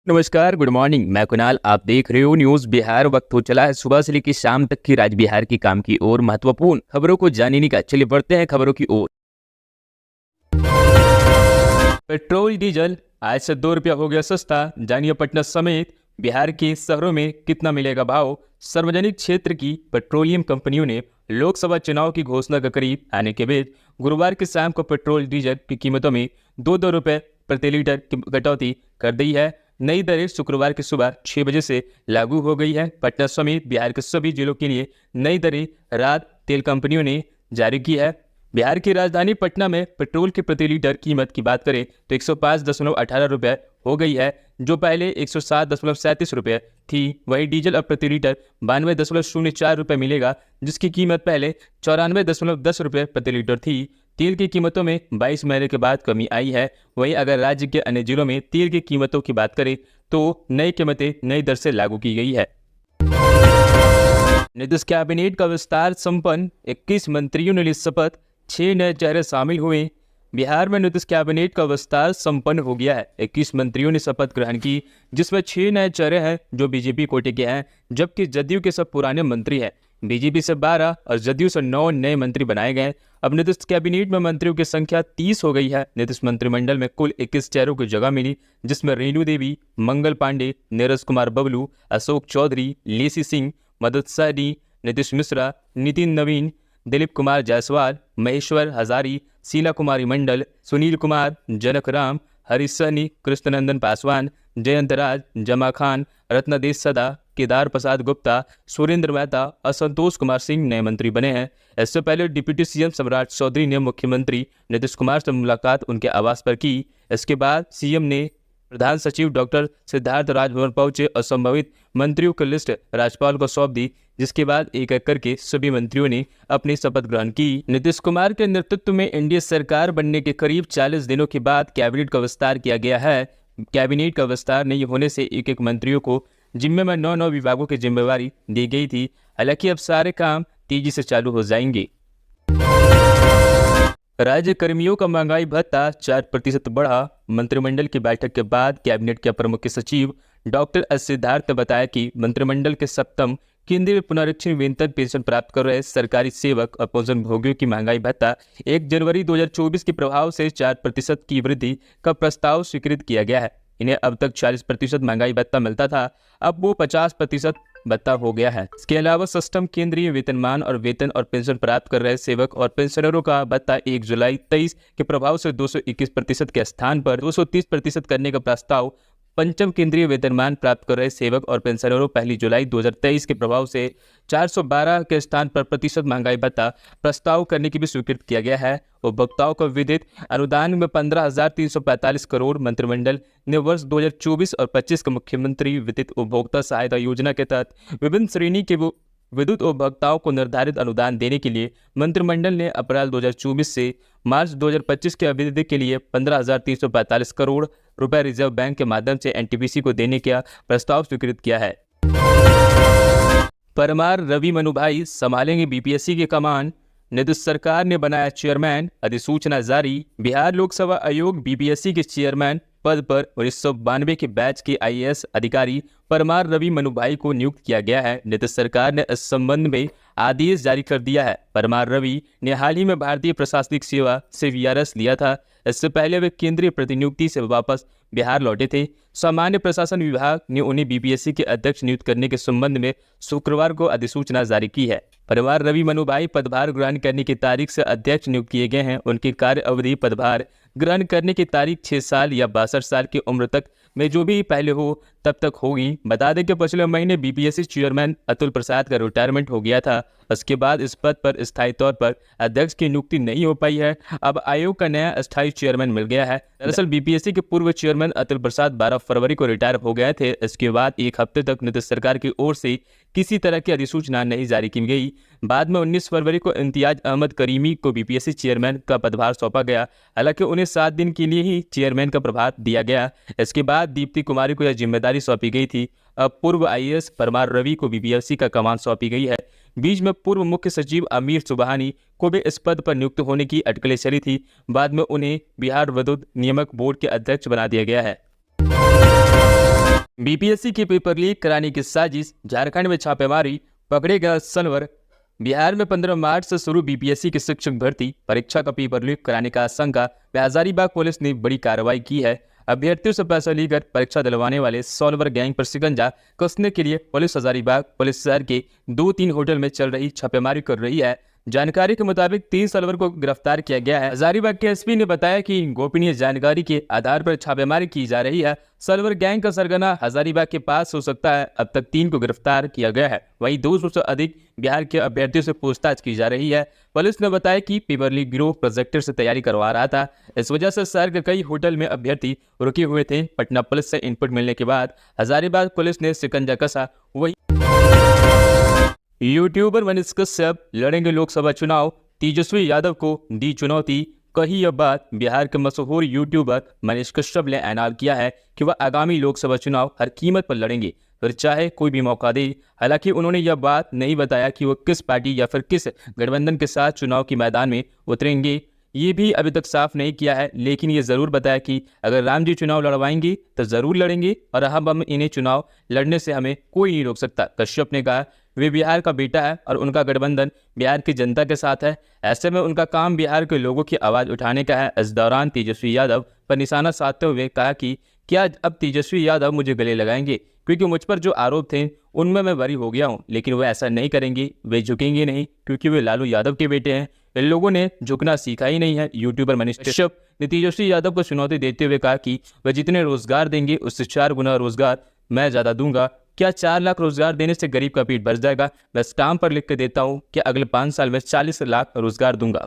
नमस्कार, good morning. मैं कुणाल, आप देख रहे हो न्यूज़ बिहार। वक्त हो चला है सुबह से लेकर शाम तक की राज्य बिहार की काम की ओर महत्वपूर्ण खबरों को जानने का। चलिए बढ़ते हैं खबरों की ओर। पेट्रोल डीजल आज से 2 रुपया हो गया सस्ता। जानिए पटना समेत बिहार के शहरों में कितना मिलेगा भाव। सार्वजनिक क्षेत्र की पेट्रोलियम कंपनियों ने लोकसभा चुनाव की घोषणा के करीब आने के बीच गुरुवार की शाम को पेट्रोल डीजल की कीमतों में 2-2 रुपये प्रति लीटर की कटौती कर दी है। नई दरें शुक्रवार की सुबह 6 बजे से लागू हो गई है। पटना समेत बिहार के सभी जिलों के लिए नई दरें रात तेल कंपनियों ने जारी की है। बिहार की राजधानी पटना में पेट्रोल की प्रति लीटर कीमत की बात करें तो 105.18 रुपये हो गई है, जो पहले 107.37 रुपये थी। वहीं डीजल अब प्रति लीटर 92.04 रुपये मिलेगा, जिसकी कीमत पहले 94.10 रुपये प्रति लीटर थी। तेल की कीमतों में 22 महीने के बाद कमी आई है। वहीं अगर राज्य के अन्य जिलों में तेल की कीमतों की बात करें तो नई कीमतें नई दर से लागू की गई है। नीतीश कैबिनेट का विस्तार संपन्न, 21 मंत्रियों ने ली शपथ, 6 नए चेहरे शामिल हुए। बिहार में नीतीश कैबिनेट का विस्तार संपन्न हो गया है। 21 मंत्रियों ने शपथ ग्रहण की, जिसमें 6 नए चेहरे हैं जो बीजेपी कोटे के हैं, जबकि जदयू के सब पुराने मंत्री हैं। बीजेपी से 12 और जदयू से 9 नए मंत्री बनाए गए। अब नीतीश कैबिनेट में मंत्रियों की संख्या 30 हो गई है। नीतीश मंत्रिमंडल में कुल 21 चेहरों की जगह मिली, जिसमें रेणु देवी, मंगल पांडे, नीरज कुमार बबलू, अशोक चौधरी, लेसी सिंह, मदद सहनी, नीतीश मिश्रा, नितिन नवीन, दिलीप कुमार जायसवाल, महेश्वर हजारी, शीला कुमारी मंडल, सुनील कुमार, जनक राम, हरीश सहनी, कृष्णनंदन पासवान, जयंत राज, जमा खान, रत्नादेश सदा, केदार प्रसाद गुप्ता, सुरेंद्र मेहता, असंतोष कुमार सिंह नए मंत्री बने हैं। इससे पहले डिप्टी सीएम सम्राट चौधरी ने मुख्यमंत्री नीतीश कुमार से मुलाकात उनके आवास पर की। इसके बाद सीएम ने प्रधान सचिव डॉक्टर सिद्धार्थ राजभवन पहुंचे और संभावित मंत्रियों की लिस्ट राज्यपाल को सौंप दी, जिसके बाद एक एक करके सभी मंत्रियों ने अपनी शपथ ग्रहण की। नीतीश कुमार के नेतृत्व में एनडीए सरकार बनने के करीब 40 दिनों के बाद कैबिनेट का विस्तार किया गया है। कैबिनेट का विस्तार नहीं होने से एक एक मंत्रियों को जिम्मे में 9 विभागों की जिम्मेवारी दी गई थी। हालांकि अब सारे काम तेजी से चालू हो जाएंगे। राज्य कर्मियों का महंगाई भत्ता 4% बढ़ा। मंत्रिमंडल की बैठक के बाद कैबिनेट के अपर मुख्य सचिव डॉक्टर एस सिद्धार्थ ने बताया कि मंत्रिमंडल के सप्तम केंद्रीय पुनरीक्षण वेतन पेंशन प्राप्त कर रहे सरकारी सेवक और पेंशन भोगियों की महंगाई भत्ता 1 जनवरी 2024 के प्रभाव से 4% की वृद्धि का प्रस्ताव स्वीकृत किया गया है। इन्हें अब तक 40% महंगाई भत्ता मिलता था, अब वो 50% भत्ता हो गया है। इसके अलावा सष्टम केंद्रीय वेतनमान और वेतन और पेंशन प्राप्त कर रहे सेवक और पेंशनरों का भत्ता 1 जुलाई 23 के प्रभाव से 221% के स्थान पर 230% करने का प्रस्ताव पंचम केंद्रीय वेतनमान प्राप्त कर रहे सेवक और पेंशनरों 1 जुलाई 2023 के प्रभाव से 412 के स्थान पर प्रतिशत महंगाई भत्ता प्रस्ताव करने की भी स्वीकृत किया गया है। उपभोक्ताओं को विदित अनुदान में 15,345 करोड़। मंत्रिमंडल ने वर्ष 2024 और 25 के मुख्यमंत्री विद्युत उपभोक्ता सहायता योजना के तहत विभिन्न श्रेणी के विद्युत उपभोक्ताओं को निर्धारित अनुदान देने के लिए मंत्रिमंडल ने अप्रैल 2024 से मार्च 2025 के अवधि के लिए 15,345 करोड़ रुपए रिजर्व बैंक के माध्यम से एनटीपीसी को देने का प्रस्ताव स्वीकृत किया है। परमार रवि मनुभाई संभालेंगे बीपीएससी की कमान। नीतीश सरकार ने बनाया चेयरमैन, अधिसूचना जारी। बिहार लोकसेवा आयोग बीपीएससी के चेयरमैन पद पर 1992 के बैच के आईएएस अधिकारी परमार रवि मनुभाई को नियुक्त किया गया है। नीतीश सरकार ने इस संबंध में आदेश जारी कर दिया है। परमार रवि ने हाल ही में भारतीय प्रशासनिक सेवा से वीआरएस लिया था। इससे पहले वे केंद्रीय प्रतिनियुक्ति से वापस बिहार लौटे थे। सामान्य प्रशासन विभाग ने उन्हें बीपीएससी के अध्यक्ष नियुक्त करने के संबंध में शुक्रवार को अधिसूचना जारी की है। परमार रवि मनुभाई पदभार ग्रहण करने की तारीख से अध्यक्ष नियुक्त किए गए हैं। उनकी कार्य अवधि पदभार ग्रहण करने की तारीख 6 साल या 62 साल की उम्र तक में जो भी पहले हो तब तक होगी। बता दें कि पिछले महीने बीपीएससी चेयरमैन अतुल प्रसाद का रिटायरमेंट हो गया था। उसके बाद इस पद पर स्थायी तौर पर अध्यक्ष की नियुक्ति नहीं हो पाई है। अब आयोग का नया स्थायी चेयरमैन मिल गया है। दरअसल बीपीएससी के पूर्व चेयरमैन अतुल प्रसाद 12 फरवरी को रिटायर हो गए थे। इसके बाद एक हफ्ते तक नीतीश सरकार की ओर से किसी तरह की अधिसूचना नहीं जारी की गई। बाद में 19 फरवरी को इम्तियाज अहमद करीमी को बीपीएससी चेयरमैन का पदभार सौंपा गया। हालांकि उन्हें 7 दिन के लिए ही चेयरमैन का प्रभार दिया गया। इसके बाद दीप्ति कुमारी को यह जिम्मेदारी सौंपी गई थी। अब पूर्व आईएएस परमार रवि को बीपीएससी का कमान सौंपी गई है। बीच में पूर्व मुख्य सचिव अमीर सुबहानी को भी इस पद पर नियुक्त होने की अटकलें चली थी। बाद में उन्हें बिहार विद्युत नियामक बोर्ड के अध्यक्ष बना दिया गया है। बीपीएससी की पेपर लीक कराने की साजिश, झारखंड में छापेमारी, पकड़े गया सलवर। बिहार में 15 मार्च से शुरू बीपीएससी की शिक्षक भर्ती परीक्षा का पेपर लीक कराने का आशंका। हजारीबाग पुलिस ने बड़ी कार्रवाई की है। अभ्यर्थियों से पैसा लेकर परीक्षा दिलवाने वाले सॉल्वर गैंग पर शिकंजा कसने के लिए पुलिस हजारीबाग पुलिस शहर के 2-3 होटल में चल रही छापेमारी कर रही है। जानकारी के मुताबिक 3 सॉल्वर को गिरफ्तार किया गया है। हजारीबाग के एसपी ने बताया कि गोपनीय जानकारी के आधार पर छापेमारी की जा रही है। सॉल्वर गैंग का सरगना हजारीबाग के पास हो सकता है। अब तक 3 को गिरफ्तार किया गया है। वहीं 200 से अधिक बिहार के अभ्यर्थियों से पूछताछ की जा रही है। पुलिस ने बताया कि पेपर लीक गिरोह प्रोजेक्टर से तैयारी करवा रहा था। इस वजह से शहर के कई होटल में अभ्यर्थी रुके हुए थे। पटना पुलिस से इनपुट मिलने के बाद हजारीबाग पुलिस ने शिकंजा कसा। वही यूट्यूबर मनीष कश्यप लड़ेंगे लोकसभा चुनाव, तेजस्वी यादव को दी चुनौती। कही यह बात। बिहार के मशहूर यूट्यूबर मनीष कश्यप ने ऐलान किया है कि वह आगामी लोकसभा चुनाव हर कीमत पर लड़ेंगे, फिर चाहे कोई भी मौका दे। हालांकि उन्होंने यह बात नहीं बताया कि वो किस पार्टी या फिर किस गठबंधन के साथ चुनाव के मैदान में उतरेंगे। ये भी अभी तक साफ नहीं किया है, लेकिन ये जरूर बताया कि अगर राम जी चुनाव लड़वाएंगे तो जरूर लड़ेंगे और हम इन्हें चुनाव लड़ने से हमें कोई नहीं रोक सकता। कश्यप ने कहा वे बिहार का बेटा है और उनका गठबंधन बिहार की जनता के साथ है। ऐसे में उनका काम बिहार के लोगों की आवाज़ उठाने का है। इस दौरान तेजस्वी यादव पर निशाना साधते हुए कहा कि क्या अब तेजस्वी यादव मुझे गले लगाएंगे, क्योंकि मुझ पर जो आरोप थे उनमें मैं बरी हो गया हूं। लेकिन वे ऐसा नहीं करेंगे, वे झुकेंगे नहीं, क्योंकि वे लालू यादव के बेटे हैं। इन लोगों ने झुकना सीखा ही नहीं है। यूट्यूबर मनीष कश्यप ने तेजस्वी यादव को चुनौती देते हुए कहा कि वे जितने रोजगार देंगे उससे 4 गुना रोजगार मैं ज्यादा दूंगा। क्या 4 लाख रोजगार देने से गरीब का पेट भर जाएगा? मैं स्टाम्प पर लिख के देता हूं कि अगले 5 साल में 40 लाख रोजगार दूंगा।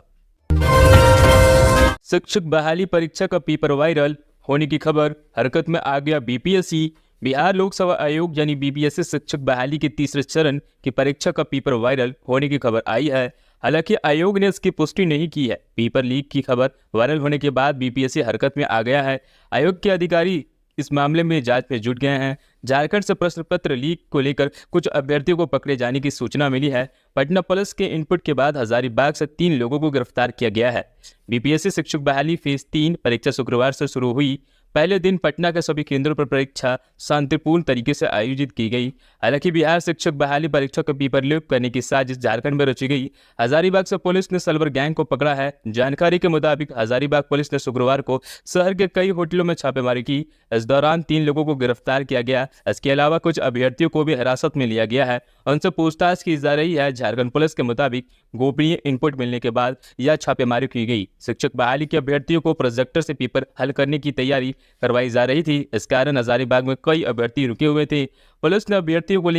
शिक्षक बहाली परीक्षा का पेपर वायरल होने की खबर। हरकत में आ गया बीपीएससी। बिहार लोकसेवा आयोग यानी बीपीएससी शिक्षक बहाली के तीसरे चरण की परीक्षा का पेपर वायरल होने की खबर आई है। हालांकि आयोग ने इसकी पुष्टि नहीं की है। पेपर लीक की खबर वायरल होने के बाद बीपीएससी हरकत में आ गया है। आयोग के अधिकारी इस मामले में जांच में जुट गए हैं। झारखंड से प्रश्न पत्र लीक को लेकर कुछ अभ्यर्थियों को पकड़े जाने की सूचना मिली है। पटना पुलिस के इनपुट के बाद हजारीबाग से 3 लोगों को गिरफ्तार किया गया है। बीपीएससी शिक्षक बहाली फेज 3 परीक्षा शुक्रवार से शुरू हुई। पहले दिन पटना के सभी केंद्रों पर परीक्षा शांतिपूर्ण तरीके से आयोजित की गई। हालांकि बिहार शिक्षक बहाली परीक्षा का पेपर लीक करने की साजिश झारखंड में रची गई। हजारीबाग से पुलिस ने सलवर गैंग को पकड़ा है। जानकारी के मुताबिक हजारीबाग पुलिस ने शुक्रवार को शहर के कई होटलों में छापेमारी की। इस दौरान 3 लोगों को गिरफ्तार किया गया। इसके अलावा कुछ अभ्यर्थियों को भी हिरासत में लिया गया है। उनसे पूछताछ की जा रही है। झारखंड पुलिस के मुताबिक गोपनीय इनपुट मिलने के बाद यह छापेमारी की गई। शिक्षक बहाली के अभ्यर्थियों को प्रोजेक्टर से पेपर हल करने की तैयारी करवाई जा रही थी। इस कारण हजारीबाग में कई अभ्यर्थी रुके हुए थे। पुलिस ने अभ्यर्थियों को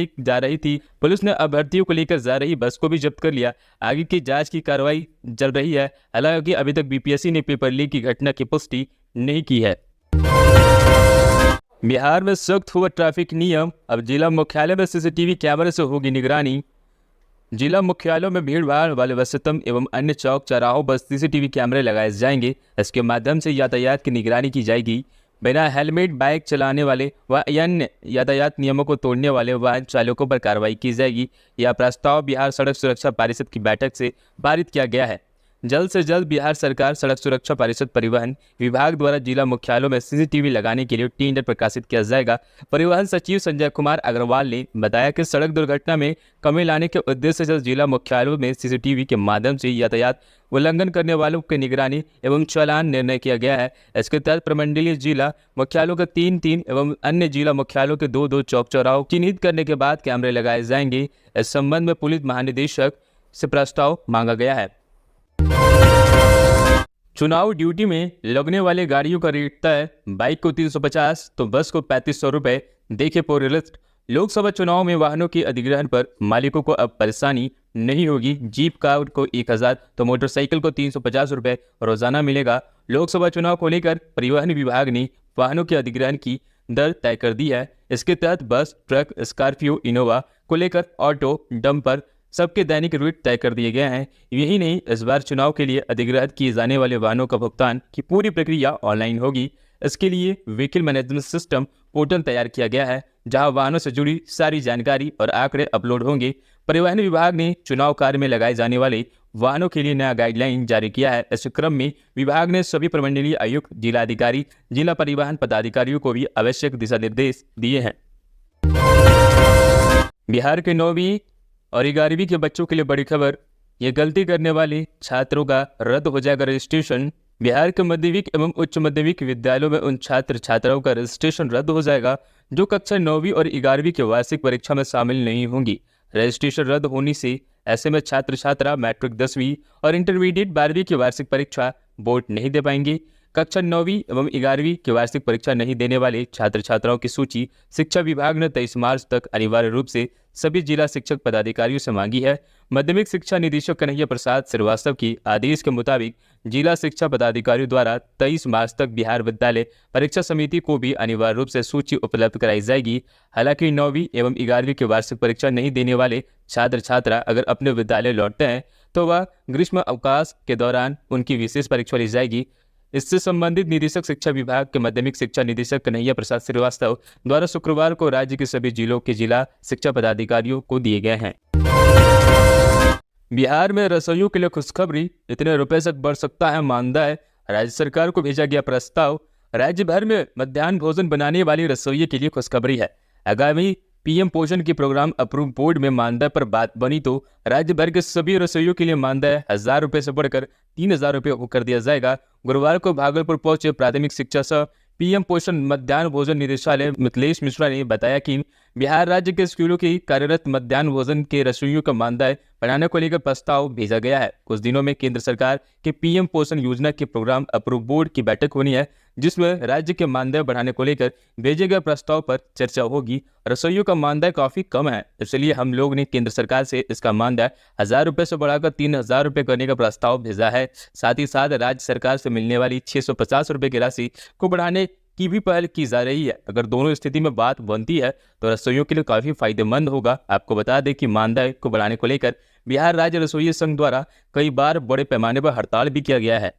लेकर जा रही बस को भी जब्त कर लिया। आगे की जांच की कार्रवाई चल रही है। हालांकि अभी तक बीपीएससी ने पेपर लीक की घटना की पुष्टि नहीं की है। बिहार में सख्त हुआ ट्रैफिक नियम। अब जिला मुख्यालय में सीसीटीवी कैमरे से होगी निगरानी। जिला मुख्यालयों में भीड़ भाड़ वाले व्यस्ततम एवं अन्य चौक चौराहों पर सीसीटीवी कैमरे लगाए जाएंगे। इसके माध्यम से यातायात की निगरानी की जाएगी। बिना हेलमेट बाइक चलाने वाले व अन्य यातायात नियमों को तोड़ने वाले वाहन चालकों पर कार्रवाई की जाएगी। यह प्रस्ताव बिहार सड़क सुरक्षा परिषद की बैठक से पारित किया गया है। जल्द से जल्द बिहार सरकार सड़क सुरक्षा परिषद परिवहन विभाग द्वारा जिला मुख्यालयों में सीसीटीवी लगाने के लिए टेंडर प्रकाशित किया जाएगा। परिवहन सचिव संजय कुमार अग्रवाल ने बताया कि सड़क दुर्घटना में कमी लाने के उद्देश्य से जिला मुख्यालयों में सीसीटीवी के माध्यम से यातायात उल्लंघन करने वालों की निगरानी एवं चालान निर्णय किया गया है। इसके तहत प्रमंडलीय जिला मुख्यालयों के 3-3 एवं अन्य जिला मुख्यालयों के 2-2 चौक चौराहों चिन्हित करने के बाद कैमरे लगाए जाएंगे। इस संबंध में पुलिस महानिदेशक से प्रस्ताव मांगा गया है। चुनाव ड्यूटी में लगने वाले गाड़ियों का रेट तय। बाइक को 350 तो बस को 3500 रुपये। देखे पूरी लिस्ट। लोकसभा चुनाव में वाहनों के अधिग्रहण पर मालिकों को अब परेशानी नहीं होगी। जीप कार को 1000 तो मोटरसाइकिल को 350 रुपये रोजाना मिलेगा। लोकसभा चुनाव को लेकर परिवहन विभाग ने वाहनों के अधिग्रहण की दर तय कर दी है। इसके तहत बस, ट्रक, स्कॉर्पियो, इनोवा को लेकर ऑटो, डंपर सबके दैनिक रूट तय कर दिए गए हैं। यही नहीं, इस बार चुनाव के लिए अधिग्रहित किए जाने वाले वाहनों का भुगतान की पूरी प्रक्रिया ऑनलाइन होगी। इसके लिए व्हीकल मैनेजमेंट सिस्टम पोर्टल तैयार किया गया है, जहां वाहनों से जुड़ी सारी जानकारी और आंकड़े अपलोड होंगे। परिवहन विभाग ने चुनाव कार्य में लगाए जाने वाले वाहनों के लिए नया गाइडलाइन जारी किया है। इस क्रम में विभाग ने सभी प्रमंडलीय आयुक्त, जिलाधिकारी, जिला परिवहन पदाधिकारियों को भी आवश्यक दिशा निर्देश दिए हैं। बिहार के 9वीं और 11वीं के बच्चों के लिए बड़ी खबर। ये गलती करने वाले छात्रों का रद्द हो जाएगा रजिस्ट्रेशन। बिहार के माध्यमिक एवं उच्च माध्यमिक विद्यालयों में उन छात्र छात्राओं का रजिस्ट्रेशन रद्द हो जाएगा जो कक्षा 9वीं और 11वीं की वार्षिक परीक्षा में शामिल नहीं होंगी। रजिस्ट्रेशन रद्द होने से ऐसे में छात्र छात्रा मैट्रिक 10वीं और इंटरमीडिएट 12वीं की वार्षिक परीक्षा बोर्ड नहीं दे पाएंगे। कक्षा 9वीं एवं 11वीं की वार्षिक परीक्षा नहीं देने वाले छात्र छात्राओं की सूची शिक्षा विभाग ने 23 मार्च तक अनिवार्य रूप से सभी जिला शिक्षक पदाधिकारियों से मांगी है। माध्यमिक शिक्षा निदेशक कन्हैया प्रसाद श्रीवास्तव की आदेश के मुताबिक जिला शिक्षा पदाधिकारियों द्वारा 23 मार्च तक बिहार विद्यालय परीक्षा समिति को भी अनिवार्य रूप से सूची उपलब्ध कराई जाएगी। हालांकि 9वीं एवं 11वीं की वार्षिक परीक्षा नहीं देने वाले छात्र छात्रा अगर अपने विद्यालय लौटते हैं तो वह ग्रीष्म अवकाश के दौरान उनकी विशेष परीक्षा ली जाएगी। इससे संबंधित निदेशक शिक्षा विभाग के माध्यमिक शिक्षा निदेशक कन्हैया प्रसाद श्रीवास्तव द्वारा शुक्रवार को राज्य के सभी जिलों के जिला शिक्षा पदाधिकारियों को दिए गए हैं। बिहार में रसोइयों के लिए खुशखबरी, इतने रुपए तक बढ़ सकता है मानदेय। राज्य सरकार को भेजा गया प्रस्ताव। राज्य भर में मध्याह्न भोजन बनाने वाली रसोइयों के लिए खुशखबरी है। आगामी पीएम पोषण के प्रोग्राम अप्रूव बोर्ड में मानदेय पर बात बनी तो राज्य भर के सभी रसोइयों के लिए मानदेय 1000 रुपये से बढ़कर 3000 रुपये कर दिया जाएगा। गुरुवार को भागलपुर पहुंचे प्राथमिक शिक्षा सह पीएम पोषण मध्याह्न भोजन निदेशालय मिथिलेश मिश्रा ने बताया कि बिहार राज्य के स्कूलों की कार्यरत मध्याह्न भोजन के रसोइयों का मानदेय बढ़ाने को लेकर प्रस्ताव भेजा गया है। कुछ दिनों में केंद्र सरकार के पीएम पोषण योजना के प्रोग्राम अप्रूव बोर्ड की बैठक होनी है, जिसमें राज्य के मानदेय बढ़ाने को लेकर भेजे गए प्रस्ताव पर चर्चा होगी। रसोइयों का मानदेय काफी कम है, इसलिए हम लोग ने केंद्र सरकार से इसका मानदेय 1000 रुपये से बढ़ाकर 3000 रुपये करने का प्रस्ताव भेजा है। साथ ही साथ राज्य सरकार से मिलने वाली 650 रुपये की राशि को बढ़ाने की भी पहल की जा रही है। अगर दोनों स्थिति में बात बनती है तो रसोइयों के लिए काफी फायदेमंद होगा। आपको बता दें कि मानदेय को बढ़ाने को लेकर बिहार राज्य रसोई संघ द्वारा कई बार बड़े पैमाने पर हड़ताल भी किया गया है।